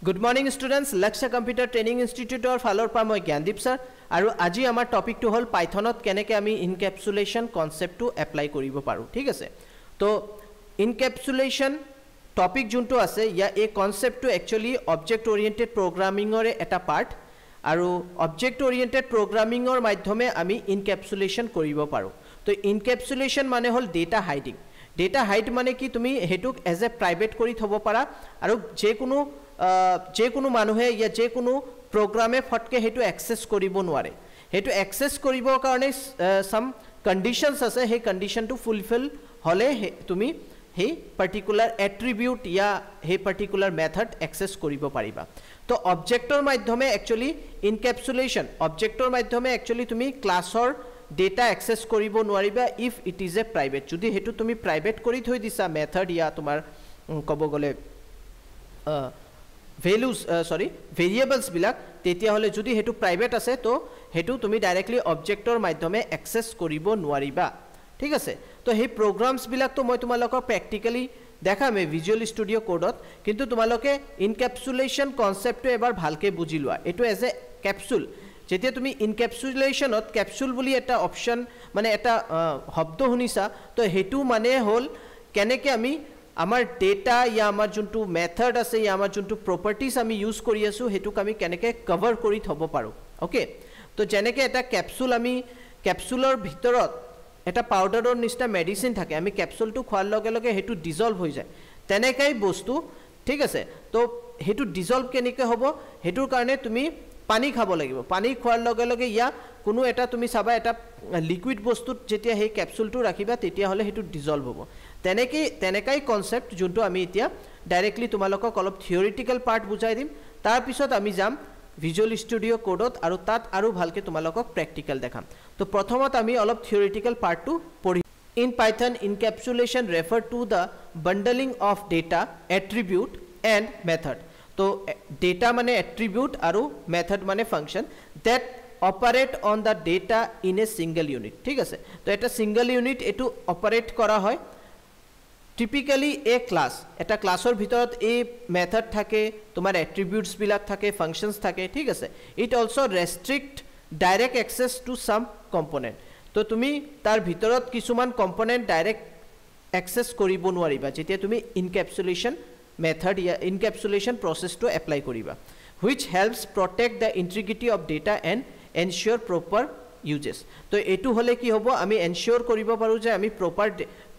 Good morning students, Lakshya Computer Training Institute or Falor pa moi Gyandip sir aru aji amar topic to hol Pythonot keneke ami encapsulation concept to apply koribo paru thik ase to encapsulation topic junto ase ya a concept to actually object oriented programming or eta part aru object oriented programming or madhyome ami encapsulation koribo paru to encapsulation mane hol data hiding mane ki tumi hetuk as a private kori thobo para aru je কোনো মানুহে ইয়া যে কোনো প্রোগ্রামে ফটকে হেতু access কৰিব নোৱাৰে হেতু অ্যাক্সেস কৰিবৰ কাৰণে সাম কন্ডিশনস আছে হে কন্ডিশনটো ফুলফিল হলে তুমি হে পাৰ্টিকুলাৰ এট্ৰিবিউট ইয়া হে পাৰ্টিকুলাৰ মেথড অ্যাক্সেস কৰিব পাৰিবা তো অবজেক্টৰ মাধ্যমে একচুয়ালি ইনক্যাপসুলেশন অবজেক্টৰ মাধ্যমে একচুয়ালি তুমি ক্লাসৰ ডেটা অ্যাক্সেস কৰিব নোৱাৰিবা if it is a private যদি হেতু তুমি প্ৰাইভেট কৰি থৈ দিছা মেথড ইয়া তোমাৰ কব গলে values variables bilak tetia hole jodi hetu private ase to hetu tumi directly objector madhyome access koribo nuariba thik ase to he programs bilak to moi tumalok practically dekhame Visual Studio Code ot kintu tumaloke encapsulation concept to ebar bhalke bujilwa etu as a capsule jetia tumi encapsulation ot capsule boli eta option mane eta hobdo hunisa to hetu mane hol keneke ami আমার data ইয়া আমার যোনটো method আছে ইয়া আমার যোনটো properties আমি use কৰি আছো হেতুক আমি কেনেকে কভাৰ কৰি থব পাৰো ওকে তো জেনেকে এটা ক্যাপসুল আমি ক্যাপসুলৰ ভিতৰত এটা পাউডাৰৰ নিচিনা মেডিসিন থাকে আমি ক্যাপসুলটো খোৱাৰ লগে লগে হেতু ডিজলভ হৈ যায় তেনেকাই বস্তু ঠিক আছে তো হেতু ডিজলভ কেনেকে হ'ব হেতুৰ কাৰণে তুমি পানী খাব লাগিব পানী খোৱাৰ লগে লগে ইয়া কোনো এটা তুমি চাবা এটা লিকুইড বস্তুত যেতিয়া হে ক্যাপসুলটো ৰাখিবা তেতিয়া হলে হেতু ডিজলভ হ'ব তেনেকাই কনসেপ্ট যোনটো আমি এতিয়া ডাইৰেক্টলি তোমালোকক অলপ থিওৰিটিক্যাল পাৰ্ট বুজাই দিম তাৰ পিছত আমি যাম Visual Studio Code আৰু তাত আৰু ভালকে তোমালোকক প্ৰ্যাকটিক্যাল দেখাম তো প্ৰথমত আমি অলপ থিওৰিটিক্যাল পাৰ্টটো পঢ়ি In Python encapsulation refer to the bundling of data attribute and method তো data মানে attribute আৰু method মানে function that operate on the data in a single unit ঠিক আছে তো এটা single unit এটো অপারেট কৰা হয় টিপিক্যালি এ ক্লাস এটা ক্লাসৰ ভিতৰত এ মেথড থাকে তোমাৰ এট্ৰিবিউটস বিলাক থাকে ফাংশনস থাকে ঠিক আছে it also restrict direct access to some component তো তুমি তাৰ ভিতৰত কিছুমান কম্পোনেন্ট ডাইৰেক্ট অ্যাক্সেস কৰিব নোৱাৰিবা যেতিয়া তুমি ইনক্যাপসুলেশন মেথড ইয়া ইনক্যাপসুলেশন প্ৰসেস টু এপ্লাই কৰিবা which helps protect the integrity of data and ensure proper uses তো এটো হলে কি হ'ব আমি এনশিওর কৰিব পাৰো যে আমি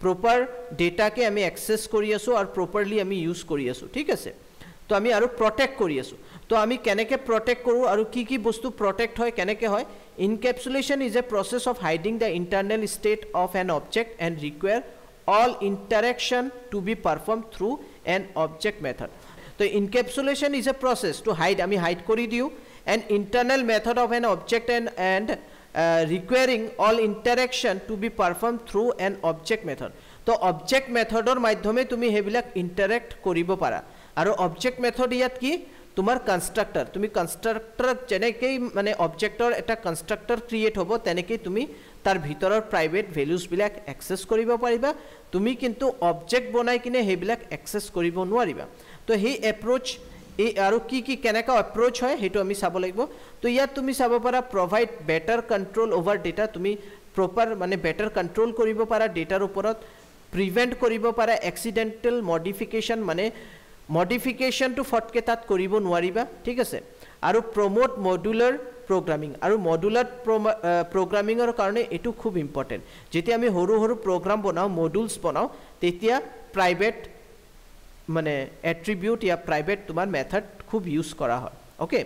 proper data ke ami access kori asu or properly ami use kori asu thik ase to ami aru protect kori asu to ami keneke protect koru aru ki bostu protect hoy keneke hoy encapsulation is a process of hiding the internal state of an object and require all interaction to be performed through an object method to encapsulation is a process to hide ami hide kori diu an internal method of an object and requiring all interaction to be performed through an object method তো object methodৰ মাধ্যমে তুমি হেবিলাক interact কৰিব পাৰা আৰু object method ইয়াত কি তোমাৰ constructor তুমি কনস্ট্ৰাক্টৰ যেনেকৈ মানে অবজেক্টৰ এটা কনস্ট্ৰাক্টৰ ক্ৰিয়েট হ'ব তেনেকৈ তুমি তাৰ ভিতৰৰ প্ৰাইভেট ভ্যালুজ বিলাক অ্যাক্সেস কৰিব পাৰিবা তুমি কিন্তু অবজেক্ট বনাই কিনে হেবিলাক অ্যাক্সেস কৰিব নোৱাৰিবা তো হে এপ্ৰোচ এই আৰু কি কেনেকা এপ্ৰোচ হয় হেতু আমি চাব লাগিব তো ইয়াত তুমি চাব পাৰা provide better control over data তুমি প্ৰপাৰ মানে বেটাৰ কন্ট্ৰোল কৰিব পাৰা ডেটাৰ ওপৰত প্ৰিভেন্ট কৰিব পাৰা এক্সিডেন্টাল মডিফিকেশন মানে মডিফিকেশন টু ফটকে তাত কৰিব নোৱাৰিবা ঠিক আছে আৰু প্ৰমোট মডুলাৰ প্ৰোগ্ৰামিং আৰু মডুলাৰ প্ৰোগ্ৰামিংৰ কাৰণে এটো খুব ইম্পৰ্টেন্ট যেতিয়া আমি হৰু প্ৰোগ্ৰাম বনাও মডুলস বনাও তেতিয়া প্ৰাইভেট মানে এট্ৰিবিউট ইয়া প্ৰাইভেট তোমাৰ মেথড খুব ইউজ কৰা হয় ওকে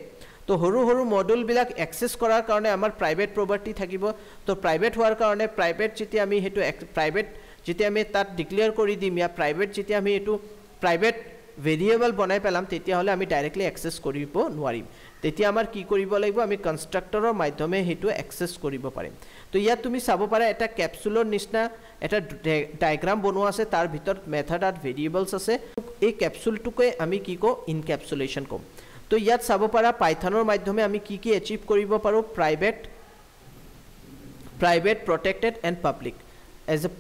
তো হৰু মডুল বিলাক অ্যাক্সেস কৰাৰ কাৰণে আমাৰ প্ৰাইভেট প্ৰপাৰ্টি থাকিব তো প্ৰাইভেট হোৱাৰ কাৰণে প্ৰাইভেট যেতিয়া আমি হেতু প্ৰাইভেট যেতিয়া আমি তাত ডিক্লেয়াৰ কৰি দিম ইয়া প্ৰাইভেট যেতিয়া আমি এটো প্ৰাইভেট ভেৰিয়েবল বনাই পেলাম তেতিয়া হলে আমি ডাইৰেক্টলি অ্যাক্সেস কৰিব নোৱাৰিম তেতিয়া আমাৰ কি কৰিব লাগিব আমি কনস্ট্ৰাক্টৰৰ মাধ্যমে হেতু অ্যাক্সেস কৰিব পাৰিম তো ইয়াত তুমি চাব পাৰা এটা ক্যাপসুলৰ নিচিনা এটা ডায়াগ্ৰাম বনোৱা আছে তাৰ ভিতৰত মেথড আৰু ভেৰিয়েবলস আছে এই ক্যাপসুলটোকে আমি কি কো ইনক্যাপসুলেশন কম তো ইয়াত চাব পাৰা পাইথনৰ মাধ্যমে আমি কি এচিভ কৰিব পাৰো private protected and public as a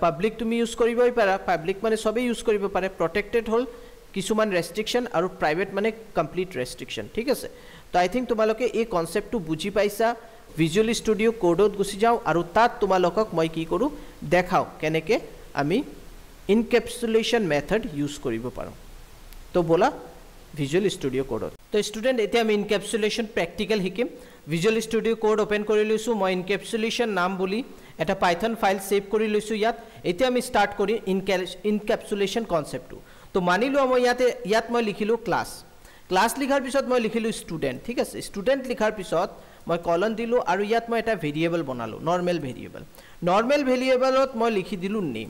public তুমি ইউজ কৰিবই পাৰা পাব্লিক মানে সবেই ইউজ কৰিব পাৰে প্ৰটেক্টেড হ'ল কিছুমান ৰেষ্ট্ৰিকশ্যন আৰু প্ৰাইভেট মানে কমপ্লিট ৰেষ্ট্ৰিকশ্যন ঠিক আছে তো আই থিংক তোমালোকে এই কনচেপ্টটো বুজি পাইছা ভিজুৱেল ষ্টুডিঅ কোডত গুচি যাওঁ আৰু তাত তোমালোকক মই কি কৰোঁ দেখাওঁ কেনেকৈ আমি ইনকেপচুলেশ্যন মেথড ইউজ কৰিব পাৰোঁ তো ব'লা ভিজুৱেল ষ্টুডিঅ কোডত তো ষ্টুডেণ্ট এতিয়া আমি ইনকেপচুলেশ্যন প্ৰেক্টিকেল শিকিম ভিজুৱেল ষ্টুডিঅ কোড ওপেন কৰি লৈছোঁ মই ইনকেপচুলেশ্যন নাম বুলি এটা পাইথন ফাইল সেভ কৰি লৈছোঁ ইয়াত এতিয়া আমি ষ্টাৰ্ট কৰিম ইনকেপচুলেশ্যন কনচেপ্টটো তো মানি লোৱা মই ইয়াত মই লিখিলোঁ ক্লাছ লিখাৰ পিছত মই লিখিলোঁ ষ্টুডেণ্ট ঠিক আছে ষ্টুডেণ্ট লিখাৰ পিছত মই কলন দিলোঁ আৰু ইয়াত মই এটা ভেৰিয়েবল বনালোঁ নৰ্মেল ভেৰিয়েবলত মই লিখি দিলোঁ নেম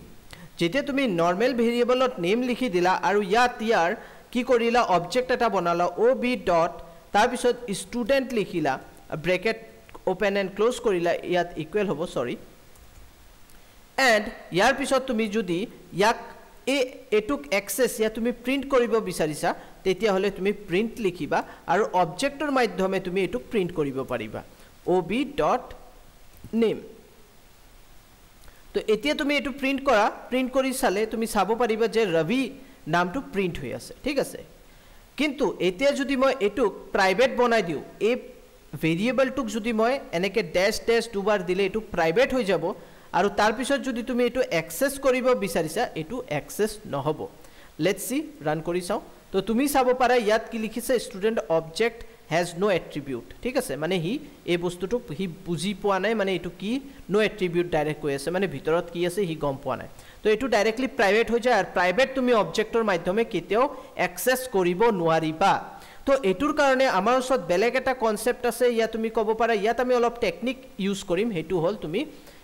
যেতিয়া তুমি নৰ্মেল ভেৰিয়েবলত নেম লিখি দিলা আৰু ইয়াৰ কি কৰিলা অবজেক্ট এটা বনালা ob ডট তাৰপিছত ষ্টুডেণ্ট লিখিলা ব্ৰেকেট ওপেন এণ্ড ক্লোজ কৰিলা ইয়াত ইকুৱেল হ'ব সৰি এণ্ড ইয়াৰ পিছত তুমি যদি ইয়াক এটুক এক্সেছ ইয়াত তুমি প্ৰিণ্ট কৰিব বিচাৰিছা তেতিয়াহ'লে তুমি প্ৰিণ্ট লিখিবা আৰু অবজেক্টৰ মাধ্যমে তুমি এটুক প্ৰিণ্ট কৰিব পাৰিবা ob ডট নেম তো এতিয়া তুমি এটু প্ৰিণ্ট কৰি চালে তুমি চাব পাৰিবা যে ৰবি নামটো প্ৰিণ্ট হৈ আছে ঠিক আছে কিন্তু এতিয়া যদি মই এটুক প্ৰাইভেট বনাই দিওঁ এই ভেৰিয়েবলটোক যদি মই এনেকৈ ডেছ দুবাৰ দিলে এটু প্ৰাইভেট হৈ যাব আৰু তাৰপিছত যদি তুমি এটু এক্সেছ কৰিব বিচাৰিছা এটু এক্সেছ নহ'ব লেটছ সি ৰান কৰি চাওঁ তো তুমি চাব পাৰা ইয়াত কি লিখিছে student object has no attribute ঠিক আছে মানে এই বস্তুটোক বুজি পোৱা নাই মানে এইটো কি নো এট্ৰিবিউট ডাইৰেক্ট কৈ আছে মানে ভিতৰত কি আছে গম পোৱা নাই তো এইটো ডাইৰেক্টলি প্ৰাইভেট হৈ যায় আৰু প্ৰাইভেট তুমি অবজেক্টৰ মাধ্যমে কেতিয়াও এক্সেছ কৰিব নোৱাৰিবা তো এইটোৰ কাৰণে আমাৰ ওচৰত বেলেগ এটা কনচেপ্ট আছে ইয়াত তুমি ক'ব পাৰা ইয়াত আমি অলপ টেকনিক ইউজ কৰিম সেইটো হ'ল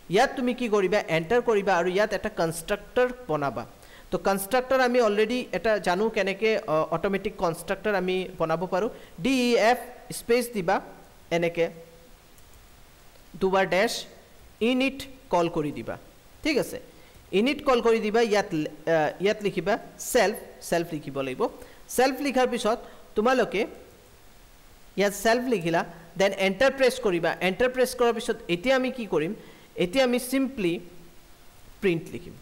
ইয়াত তুমি কি কৰিবা এণ্টাৰ কৰিবা আৰু ইয়াত এটা কনষ্ট্ৰাক্টৰ বনাবা তো কনষ্ট্ৰাক্টৰ আমি অলৰেডি এটা জানো কেনেকৈ অট'মেটিক কনষ্ট্ৰাক্টৰ আমি বনাব পাৰোঁ def স্পেচ দিবা এনেকৈ দুবাৰ ডেছ ইনিট কল কৰি দিবা ঠিক আছে ইনিট কল কৰি দিবা ইয়াত লিখিবা সেল্ফ লিখিব লাগিব সেল্ফ লিখাৰ পিছত তোমালোকে ইয়াত সেল্ফ লিখিলা দেন এণ্টাৰ প্ৰেছ কৰিবা এণ্টাৰ প্ৰেছ কৰাৰ পিছত এতিয়া আমি কি কৰিম এতিয়া আমি সিম্পলি প্ৰিণ্ট লিখিম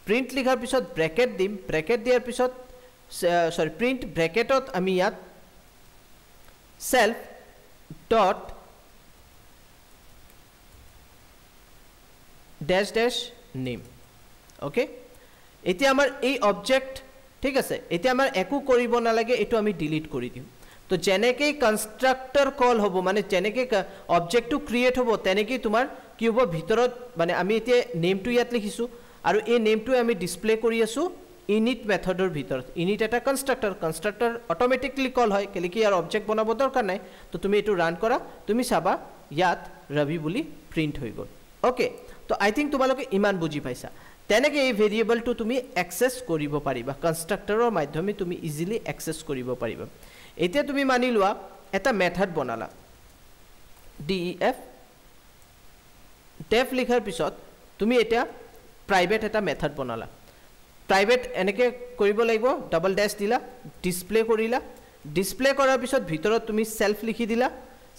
প্ৰিণ্ট লিখাৰ পিছত ব্ৰেকেট দিম ব্ৰেকেট দিয়াৰ পিছত সৰি প্ৰিণ্ট ব্ৰেকেটত আমি ইয়াত সেল্ফ ডট ডেছ নেম ওকে এতিয়া আমাৰ এই অবজেক্ট ঠিক আছে এতিয়া আমাৰ একো কৰিব নালাগে এটো আমি ডিলিট কৰি দিম তো যেনেকৈ কনষ্ট্ৰাক্টৰ কল হ'ব মানে যেনেকৈ অবজেক্টটো ক্ৰিয়েট হ'ব তেনেকৈ তোমাৰ কি হ'ব ভিতৰত মানে আমি এতিয়া নেমটো ইয়াত লিখিছোঁ আৰু এই নেমটো আমি ডিসপ্লে কৰি আছো ইনিট মেথডৰ ভিতৰত ইনিট এটা কনষ্ট্ৰাক্টৰ অটোমেটিকলি কল হয় কেলে কি ইয়াৰ অবজেক্ট বনাব দৰকাৰ নাই তো তুমি এটো ৰান কৰা তুমি চাবা ইয়াত ৰবি বুলি প্ৰিন্ট হৈ গ'ল ওকে তো আই থিংক তোমালোকে ইমান বুজি পাইছা তেনেকৈ এই ভেৰিয়েবলটো তুমি এক্সেছ কৰিব পাৰিবা কনষ্ট্ৰাক্টৰৰ মাধ্যমে তুমি ইজিলি এক্সেছ কৰিব পাৰিবা এতিয়া তুমি মানি লোৱা এটা মেথড বনালা def লিখাৰ পিছত তুমি এটা প্ৰাইভেট এটা মেথড বনালা প্ৰাইভেট এনেকৈ কৰিব লাগিব ডাবল ডেছ দিলা ডিসপ্লে কৰিলা ডিসপ্লে কৰাৰ পিছত ভিতৰত তুমি সেল্ফ লিখি দিলা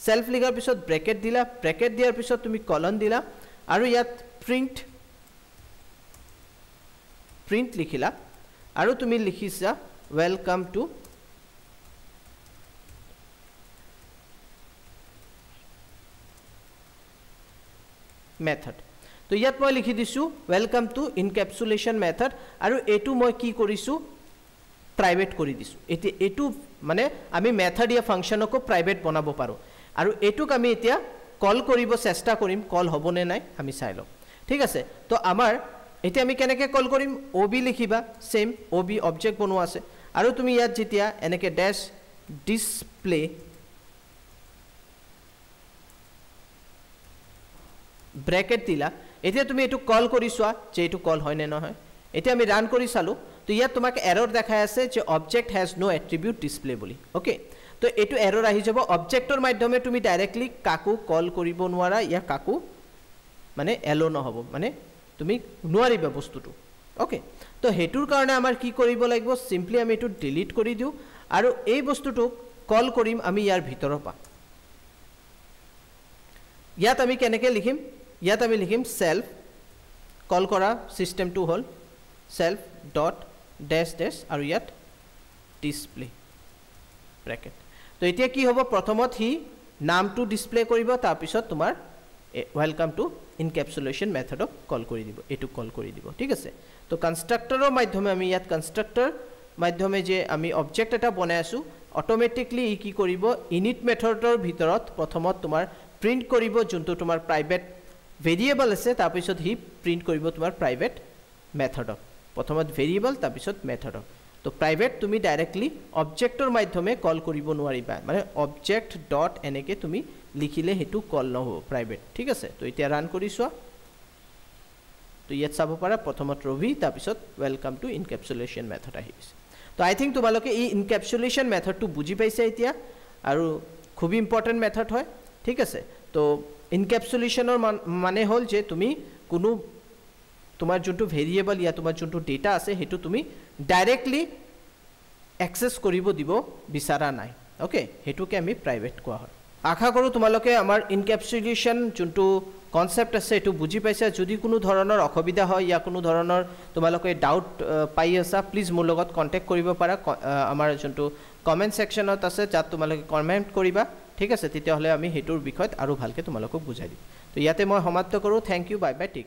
সেল্ফ লিখাৰ পিছত ব্ৰেকেট দিলা ব্ৰেকেট দিয়াৰ পিছত তুমি কলন দিলা আৰু ইয়াত প্ৰিণ্ট লিখিলা আৰু তুমি লিখিছা ওয়েলকাম টু মেথড তো ইয়াত মই লিখি দিছোঁ ওয়েলকাম টু ইনকেপচুলেশ্যন মেথড আৰু এটো মই কি কৰিছোঁ প্ৰাইভেট কৰি দিছোঁ এতিয়া এটো মানে আমি মেথড ইয়া ফাংচনকো প্ৰাইভেট বনাব পাৰোঁ আৰু এটোক আমি এতিয়া কল কৰিব চেষ্টা কৰিম কল হ'বনে নাই আমি চাই লওঁ ঠিক আছে তো আমাৰ এতিয়া আমি কেনেকৈ কল কৰিম ob লিখিবা সেম ob অবজেক্ট বনোৱা আছে আৰু তুমি ইয়াত যেতিয়া এনেকৈ ডেছ ডিসপ্লে ব্ৰেকেট দিলা এতিয়া তুমি এটো কল কৰি চোৱা যে এটো কল হয় নে নহয় এতিয়া আমি ৰান কৰি চালো তো ইয়াত তোমাক এৰৰ দেখাই আছে যে object has no attribute display বুলি ওকে তো এটো এৰৰ আহি যাব অবজেক্টৰ মাধ্যমে তুমি ডাইৰেক্টলি কাকু কল কৰিব নোৱাৰা ইয়া কাকু মানে এলো নহব মানে তুমি নোৱাৰিবা বস্তুটো ওকে তো হেতুৰ কাৰণে আমাৰ কি কৰিব লাগিব সিম্পলি আমি এটো ডিলিট কৰি দিও আৰু এই বস্তুটো কল কৰিম আমি ইয়াৰ ভিতৰৰ পা ইয়াত আমি কেনেকৈ লিখিম ইয়াত আমি লিখিম সেল্ফ কল কৰা সিস্টেমটো হ'ল self dot dash dash আৰু ইয়াত display bracket তো এতিয়া কি হ'ব প্ৰথমত হি নামটো ডিসপ্লে কৰিব তাৰ পিছত তোমাৰ ওয়েলকাম টু ইনক্যাপসুলেশন মেথডক কল কৰি দিব এটু কল কৰি দিব ঠিক আছে তো কনস্ট্ৰাক্টৰৰ মাধ্যমে আমি ইয়াত কনস্ট্ৰাক্টৰ মাধ্যমে যে আমি অবজেক্ট এটা বনাই আছো অটোমেটিকলি ই কি কৰিব ইনিট মেথডৰ ভিতৰত প্ৰথমত তোমাৰ প্ৰিন্ট কৰিব যোনটো তোমাৰ প্ৰাইভেট ভেৰিয়েবল আছে তাৰ পিছত হি প্ৰিন্ট কৰিব তোমাৰ প্ৰাইভেট মেথডক প্ৰথমত ভেৰিয়েবল তাৰ পিছত মেথডক তো প্ৰাইভেট তুমি ডাইৰেক্টলি অবজেক্টৰ মাধ্যমে কল কৰিব নোৱাৰিবা মানে অবজেক্ট ডট এনেকে তুমি লিখিলে হেতু কল নহব প্ৰাইভেট ঠিক আছে তো এতিয়া ৰান কৰিছো তো ইয়াত চাব পাৰা প্ৰথমত ৰবি তাৰ পিছত ওয়েলকাম টু ইনক্যাপসুলেশন মেথড আহিছে তো আই থিংক তোমালোকে এই ইনক্যাপসুলেশন মেথডটো বুজি পাইছে এতিয়া আৰু খুব ইম্পৰ্টেন্ট মেথড হয় ঠিক আছে তো ইনক্যাপসুলেশনৰ মানে হ'ল যে তুমি কোনো তোমাৰ যোনটো ভেৰিয়েবল ইয়া তোমাৰ যোনটো ডেটা আছে হেতু তুমি ডাইৰেক্টলি অ্যাক্সেস কৰিব দিব বিচাৰা নাই ওকে হেতুকে আমি প্ৰাইভেট কোৱা হয় আশা কৰো তোমালোকে আমাৰ ইনক্যাপসুলেশন যোনটো কনসেপ্ট আছে এটো বুজি পাইছা যদি কোনো ধৰণৰ অসুবিধা হয় ইয়া কোনো ধৰণৰ তোমালোকে ডাউট পাই আছা প্লিজ মোৰ লগত কন্টাক্ট কৰিব পাৰা আমাৰ যোনটো কমেন্ট সেকশনত আছে যাত তোমালোকে কমেন্ট কৰিবা ঠিক আছে তেতিয়া হলে আমি হেতুৰ বিষয়ত আৰু ভালকে তোমালোকক বুজাই দিম তো ইয়াতে মই সমাপ্ত কৰো thank you bye bye tech